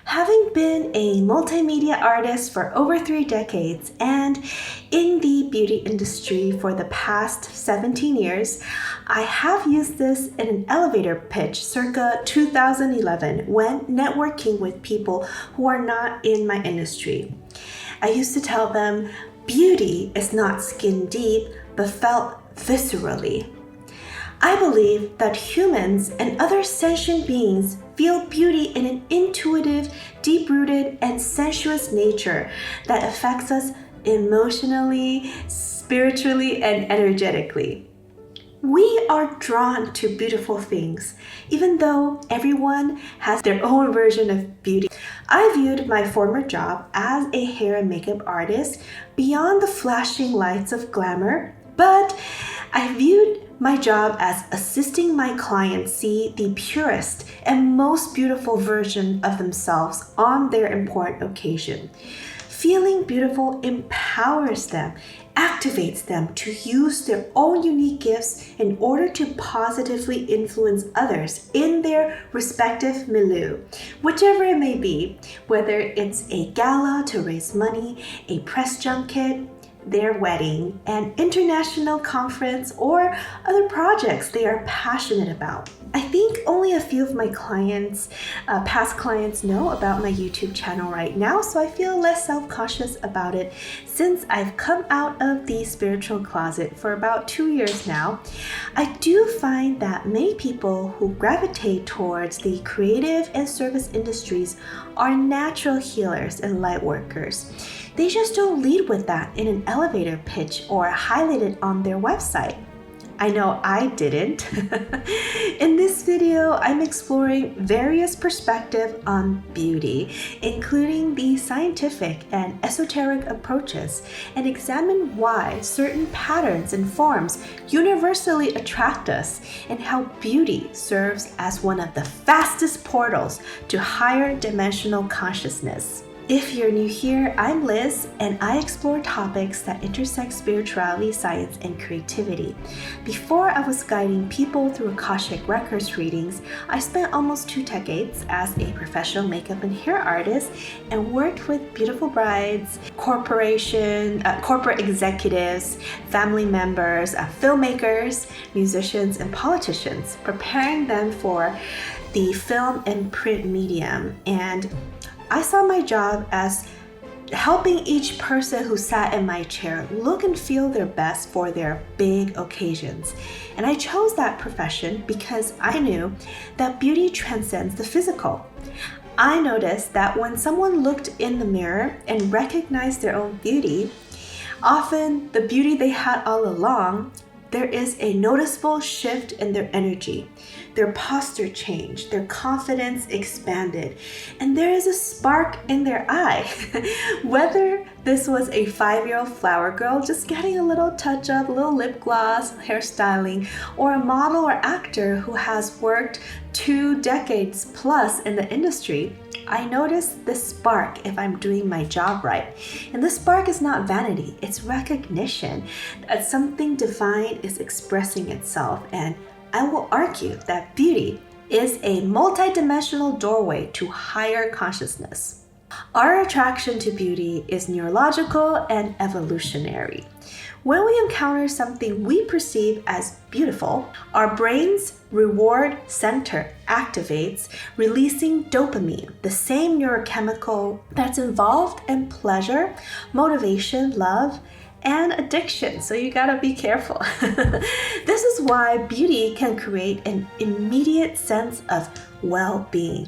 Having been a multimedia artist for over 3 decades and in the beauty industry for the past 17 years, I have used this in an elevator pitch circa 2011 when networking with people who are not in my industry. I used to tell them, beauty is not skin deep, but felt viscerally. I believe that humans and other sentient beings feel beauty in an intuitive, deep-rooted, and sensuous nature that affects us emotionally, spiritually, and energetically. We are drawn to beautiful things, even though everyone has their own version of beauty. I viewed my former job as a hair and makeup artist beyond the flashing lights of glamour, but I viewed my job as assisting my clients see the purest and most beautiful version of themselves on their important occasion. Feeling beautiful empowers them, activates them to use their own unique gifts in order to positively influence others in their respective milieu, whichever it may be, whether it's a gala to raise money, a press junket, their wedding, an international conference, or other projects they are passionate about. I think only a few of my clients, past clients, know about my YouTube channel right now, so I feel less self-conscious about it since I've come out of the spiritual closet for about 2 years now. I do find that many people who gravitate towards the creative and service industries are natural healers and light workers. They just don't lead with that in an elevator pitch or highlight it on their website. I know I didn't. In this video, I'm exploring various perspectives on beauty, including the scientific and esoteric approaches, and examine why certain patterns and forms universally attract us, and how beauty serves as one of the fastest portals to higher dimensional consciousness. If you're new here, I'm Liz, and I explore topics that intersect spirituality, science, and creativity. Before I was guiding people through Akashic Records readings, I spent almost 2 decades as a professional makeup and hair artist and worked with beautiful brides, corporate executives, family members, filmmakers, musicians, and politicians, preparing them for the film and print medium. And I saw my job as helping each person who sat in my chair look and feel their best for their big occasions. And I chose that profession because I knew that beauty transcends the physical. I noticed that when someone looked in the mirror and recognized their own beauty, often the beauty they had all along, there is a noticeable shift in their energy. Their posture changed, their confidence expanded, and there is a spark in their eye. Whether this was a 5-year-old flower girl just getting a little touch up, a little lip gloss, hairstyling, or a model or actor who has worked 2 decades plus in the industry, I notice this spark if I'm doing my job right. And this spark is not vanity, it's recognition that something divine is expressing itself. And I will argue that beauty is a multidimensional doorway to higher consciousness. Our attraction to beauty is neurological and evolutionary. When we encounter something we perceive as beautiful, our brain's reward center activates, releasing dopamine, the same neurochemical that's involved in pleasure, motivation, love, and addiction, so you gotta be careful. This is why beauty can create an immediate sense of well-being.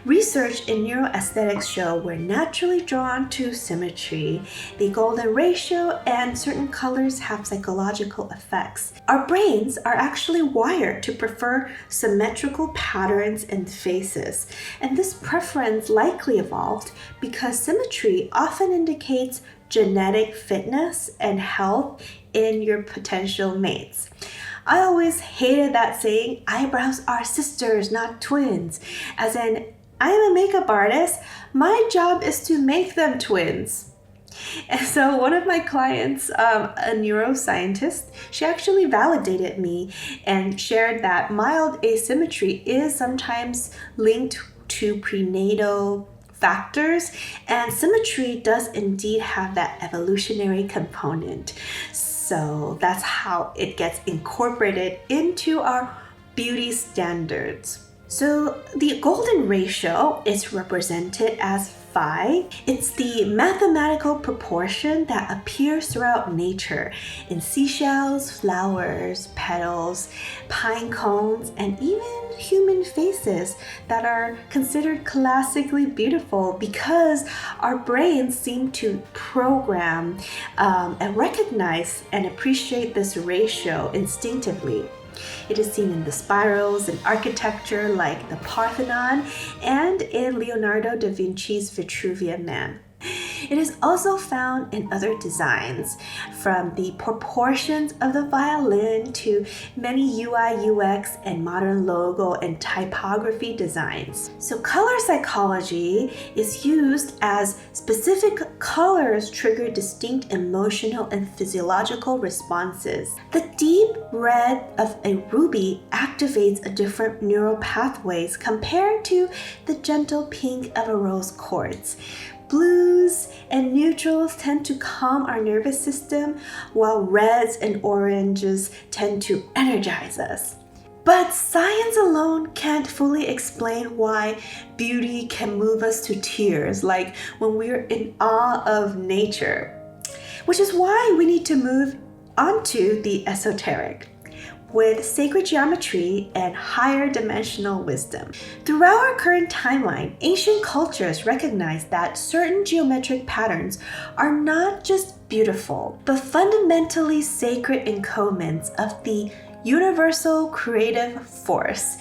Research in neuroaesthetics show we're naturally drawn to symmetry, the golden ratio, and certain colors have psychological effects. Our brains are actually wired to prefer symmetrical patterns and faces, and this preference likely evolved because symmetry often indicates genetic fitness and health in your potential mates. I always hated that saying, eyebrows are sisters, not twins. As in, I am a makeup artist, my job is to make them twins. And so one of my clients, a neuroscientist, she actually validated me and shared that mild asymmetry is sometimes linked to prenatal factors, and symmetry does indeed have that evolutionary component. So that's how it gets incorporated into our beauty standards. So the golden ratio is represented as phi. It's the mathematical proportion that appears throughout nature in seashells, flowers, petals, pine cones, and even human faces that are considered classically beautiful because our brains seem to program and recognize and appreciate this ratio instinctively. It is seen in the spirals in architecture like the Parthenon and in Leonardo da Vinci's Vitruvian Man. It is also found in other designs, from the proportions of the violin to many UI, UX, and modern logo and typography designs. So color psychology is used as specific colors trigger distinct emotional and physiological responses. The deep red of a ruby activates a different neural pathways compared to the gentle pink of a rose quartz. Blues and neutrals tend to calm our nervous system, while reds and oranges tend to energize us. But science alone can't fully explain why beauty can move us to tears, like when we're in awe of nature. Which is why we need to move onto the esoteric, with sacred geometry and higher dimensional wisdom. Throughout our current timeline, ancient cultures recognize that certain geometric patterns are not just beautiful, but fundamentally sacred encodements of the universal creative force.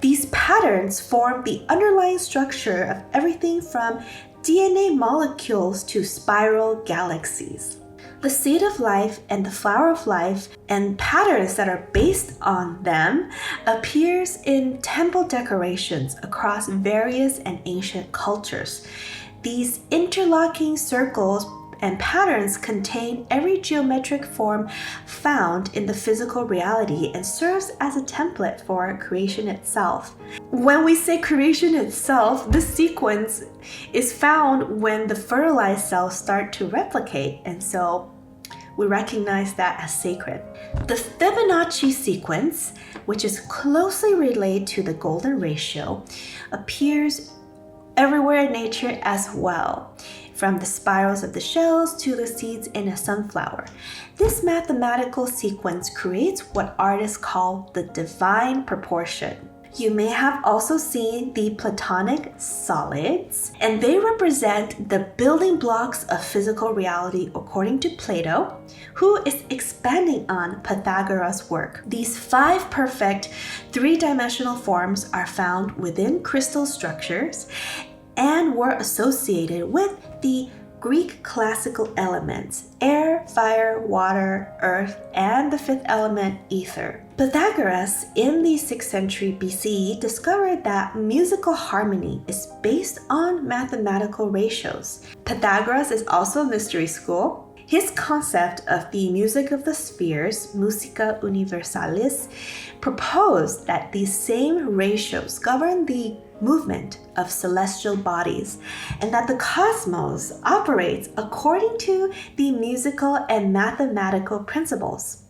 These patterns form the underlying structure of everything from DNA molecules to spiral galaxies. The seed of life and the flower of life and patterns that are based on them appears in temple decorations across various and ancient cultures. These interlocking circles and patterns contain every geometric form found in the physical reality and serves as a template for creation itself. When we say creation itself, this sequence is found when the fertilized cells start to replicate, and so we recognize that as sacred. The Fibonacci sequence, which is closely related to the golden ratio, appears everywhere in nature as well, from the spirals of the shells to the seeds in a sunflower. This mathematical sequence creates what artists call the divine proportion. You may have also seen the Platonic solids, and they represent the building blocks of physical reality according to Plato, who is expanding on Pythagoras' work. These 5 perfect 3-dimensional forms are found within crystal structures and were associated with the Greek classical elements: air, fire, water, earth, and the 5th element, ether. Pythagoras, in the 6th century BCE, discovered that musical harmony is based on mathematical ratios. Pythagoras is also a mystery school. His concept of the music of the spheres, musica universalis, proposed that these same ratios govern the movement of celestial bodies, and that the cosmos operates according to the musical and mathematical principles.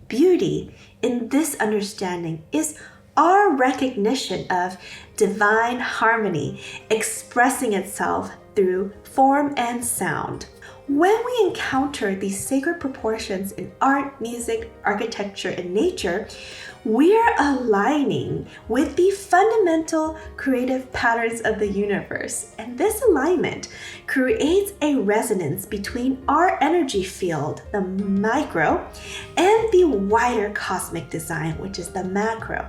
Beauty, in this understanding, is our recognition of divine harmony expressing itself through form and sound. When we encounter these sacred proportions in art, music, architecture, and nature, we're aligning with the fundamental creative patterns of the universe. And this alignment creates a resonance between our energy field, the micro, and the wider cosmic design, which is the macro.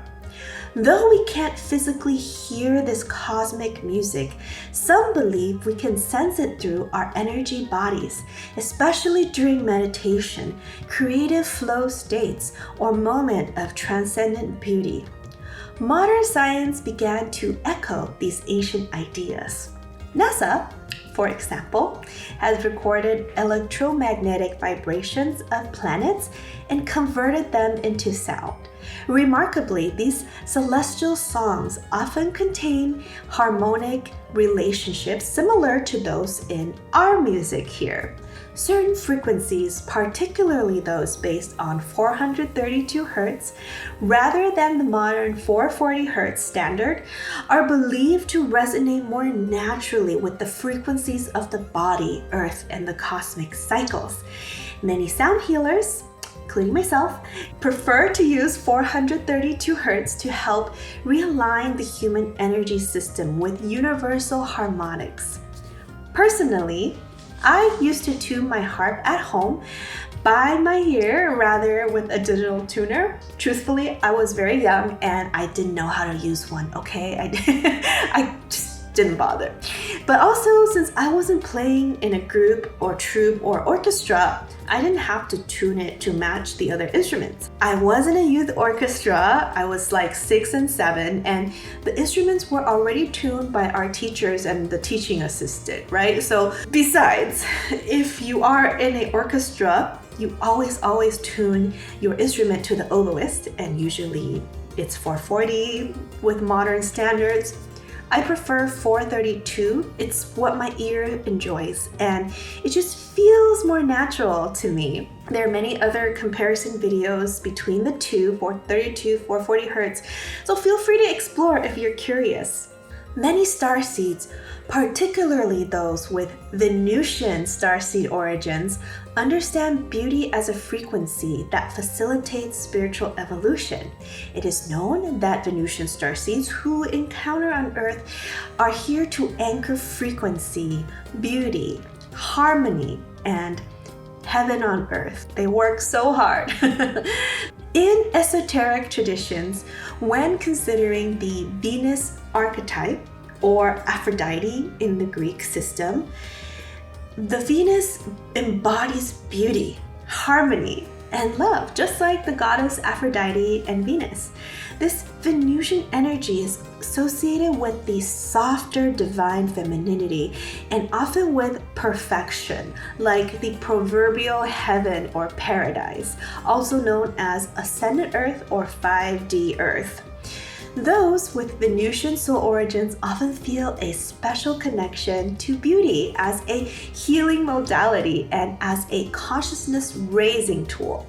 Though we can't physically hear this cosmic music, some believe we can sense it through our energy bodies, especially during meditation, creative flow states, or moment of transcendent beauty. Modern science began to echo these ancient ideas. NASA, for example, has recorded electromagnetic vibrations of planets and converted them into sound. Remarkably, these celestial songs often contain harmonic relationships similar to those in our music here. Certain frequencies, particularly those based on 432 Hz rather than the modern 440 Hz standard, are believed to resonate more naturally with the frequencies of the body, earth, and the cosmic cycles. Many sound healers, including myself, prefer to use 432 Hz to help realign the human energy system with universal harmonics. Personally, I used to tune my harp at home by my ear rather with a digital tuner. Truthfully, I was very young and I didn't know how to use one, okay? I just didn't bother. But also, since I wasn't playing in a group or troupe or orchestra, I didn't have to tune it to match the other instruments. I was in a youth orchestra. I was like 6 and 7, and the instruments were already tuned by our teachers and the teaching assistant, right? So besides, if you are in an orchestra, you always tune your instrument to the oboist, and usually it's 440 with modern standards. I prefer 432. It's what my ear enjoys, and it just feels more natural to me. There are many other comparison videos between the two, 432, 440 Hz, so feel free to explore if you're curious. Many starseeds, particularly those with Venusian starseed origins, understand beauty as a frequency that facilitates spiritual evolution. It is known that Venusian starseeds who encounter on Earth are here to anchor frequency, beauty, harmony, and heaven on earth. They work so hard. In esoteric traditions, when considering the Venus archetype, or Aphrodite in the Greek system, the Venus embodies beauty, harmony, and love, just like the goddess Aphrodite and Venus. This Venusian energy is associated with the softer divine femininity and often with perfection, like the proverbial heaven or paradise, also known as ascendant Earth or 5D Earth. Those with Venusian soul origins often feel a special connection to beauty as a healing modality and as a consciousness-raising tool.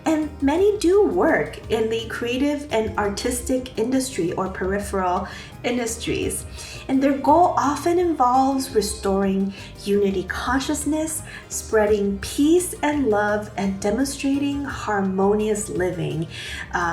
And many do work in the creative and artistic industry or peripheral industries. And their goal often involves restoring unity consciousness, spreading peace and love, and demonstrating harmonious living,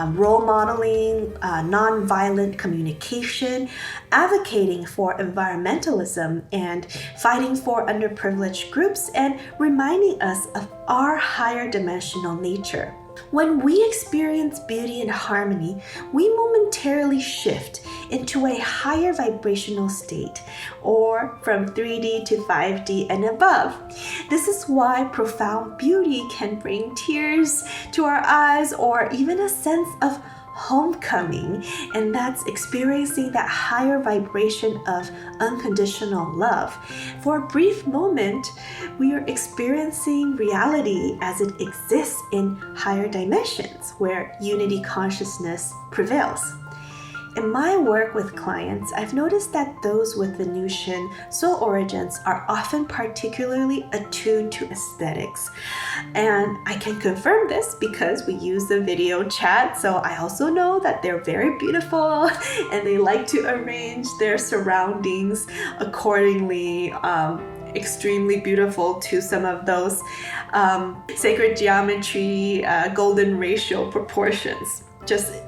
role modeling, nonviolent communication, advocating for environmentalism, and fighting for underprivileged groups, and reminding us of our higher dimensional nature. When we experience beauty and harmony, we momentarily shift into a higher vibrational state, or from 3D to 5D and above. This is why profound beauty can bring tears to our eyes or even a sense of homecoming, and that's experiencing that higher vibration of unconditional love. For a brief moment, we are experiencing reality as it exists in higher dimensions where unity consciousness prevails. In my work with clients, I've noticed that those with Venusian soul origins are often particularly attuned to aesthetics. And I can confirm this because we use the video chat, so I also know that they're very beautiful and they like to arrange their surroundings accordingly. Extremely beautiful to some of those sacred geometry, golden ratio proportions, just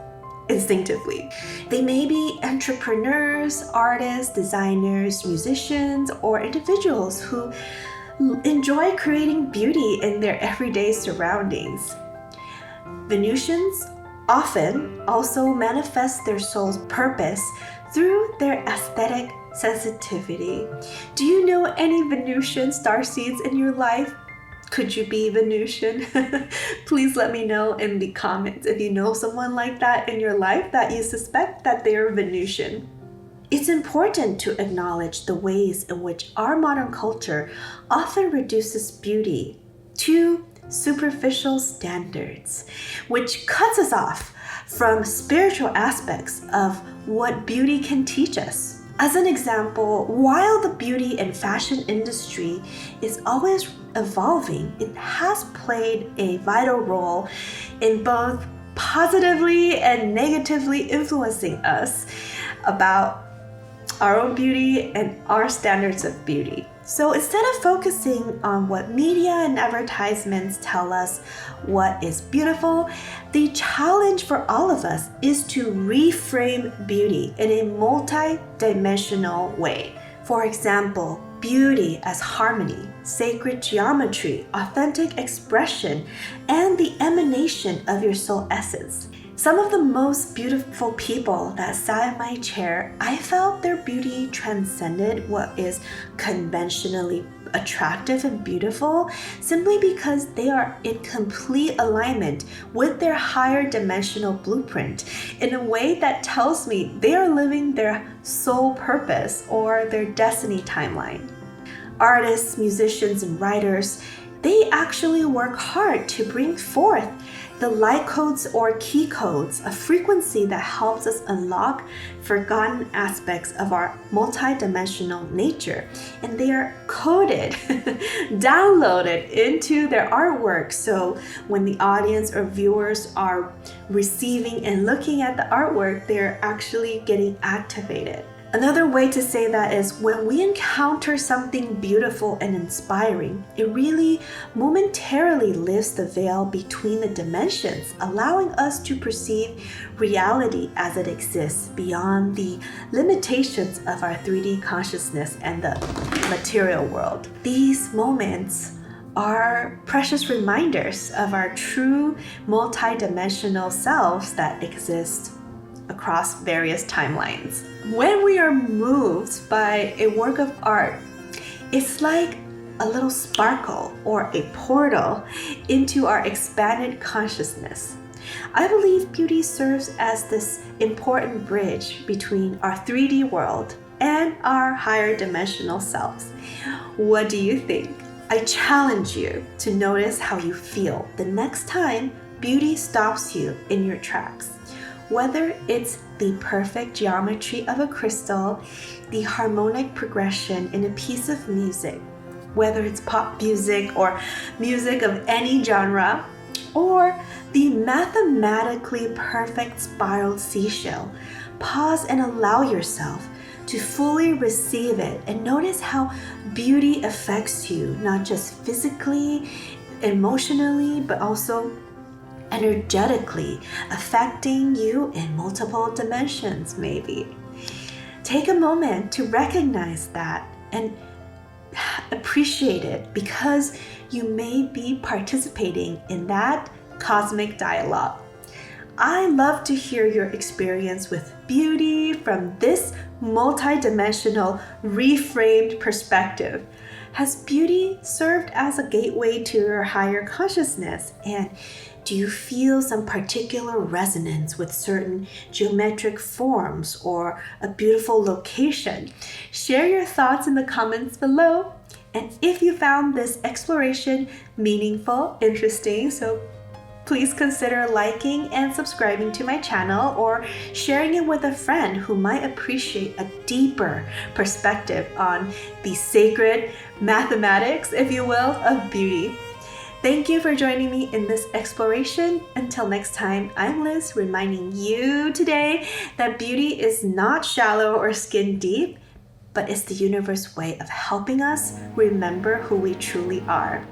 instinctively. They may be entrepreneurs, artists, designers, musicians, or individuals who enjoy creating beauty in their everyday surroundings. Venusians often also manifest their soul's purpose through their aesthetic sensitivity. Do you know any Venusian starseeds in your life? Could you be Venusian? Please let me know in the comments if you know someone like that in your life that you suspect that they are Venusian. It's important to acknowledge the ways in which our modern culture often reduces beauty to superficial standards, which cuts us off from spiritual aspects of what beauty can teach us. As an example, while the beauty and fashion industry is always evolving, it has played a vital role in both positively and negatively influencing us about our own beauty and our standards of beauty. So instead of focusing on what media and advertisements tell us what is beautiful, the challenge for all of us is to reframe beauty in a multi-dimensional way. For example, beauty as harmony, sacred geometry, authentic expression, and the emanation of your soul essence. Some of the most beautiful people that sat in my chair, I felt their beauty transcended what is conventionally attractive and beautiful simply because they are in complete alignment with their higher dimensional blueprint in a way that tells me they are living their soul purpose or their destiny timeline. Artists, musicians, and writers, they actually work hard to bring forth the Lightcodes or Keycodes, a frequency that helps us unlock forgotten aspects of our multidimensional nature. And they are coded, downloaded into their artwork. So when the audience or viewers are receiving and looking at the artwork, they're actually getting activated. Another way to say that is when we encounter something beautiful and inspiring, it really momentarily lifts the veil between the dimensions, allowing us to perceive reality as it exists beyond the limitations of our 3D consciousness and the material world. These moments are precious reminders of our true multidimensional selves that exist across various timelines. When we are moved by a work of art, it's like a little sparkle or a portal into our expanded consciousness. I believe beauty serves as this important bridge between our 3D world and our higher dimensional selves. What do you think? I challenge you to notice how you feel the next time beauty stops you in your tracks. Whether it's the perfect geometry of a crystal, the harmonic progression in a piece of music, whether it's pop music or music of any genre, or the mathematically perfect spiraled seashell, pause and allow yourself to fully receive it and notice how beauty affects you, not just physically, emotionally, but also energetically, affecting you in multiple dimensions maybe. Take a moment to recognize that and appreciate it because you may be participating in that cosmic dialogue. I love to hear your experience with beauty from this multidimensional, reframed perspective. Has beauty served as a gateway to your higher consciousness? And do you feel some particular resonance with certain geometric forms or a beautiful location? Share your thoughts in the comments below. And if you found this exploration meaningful, interesting, so please consider liking and subscribing to my channel or sharing it with a friend who might appreciate a deeper perspective on the sacred mathematics, if you will, of beauty. Thank you for joining me in this exploration. Until next time, I'm Liz, reminding you today that beauty is not shallow or skin deep, but it's the universe's way of helping us remember who we truly are.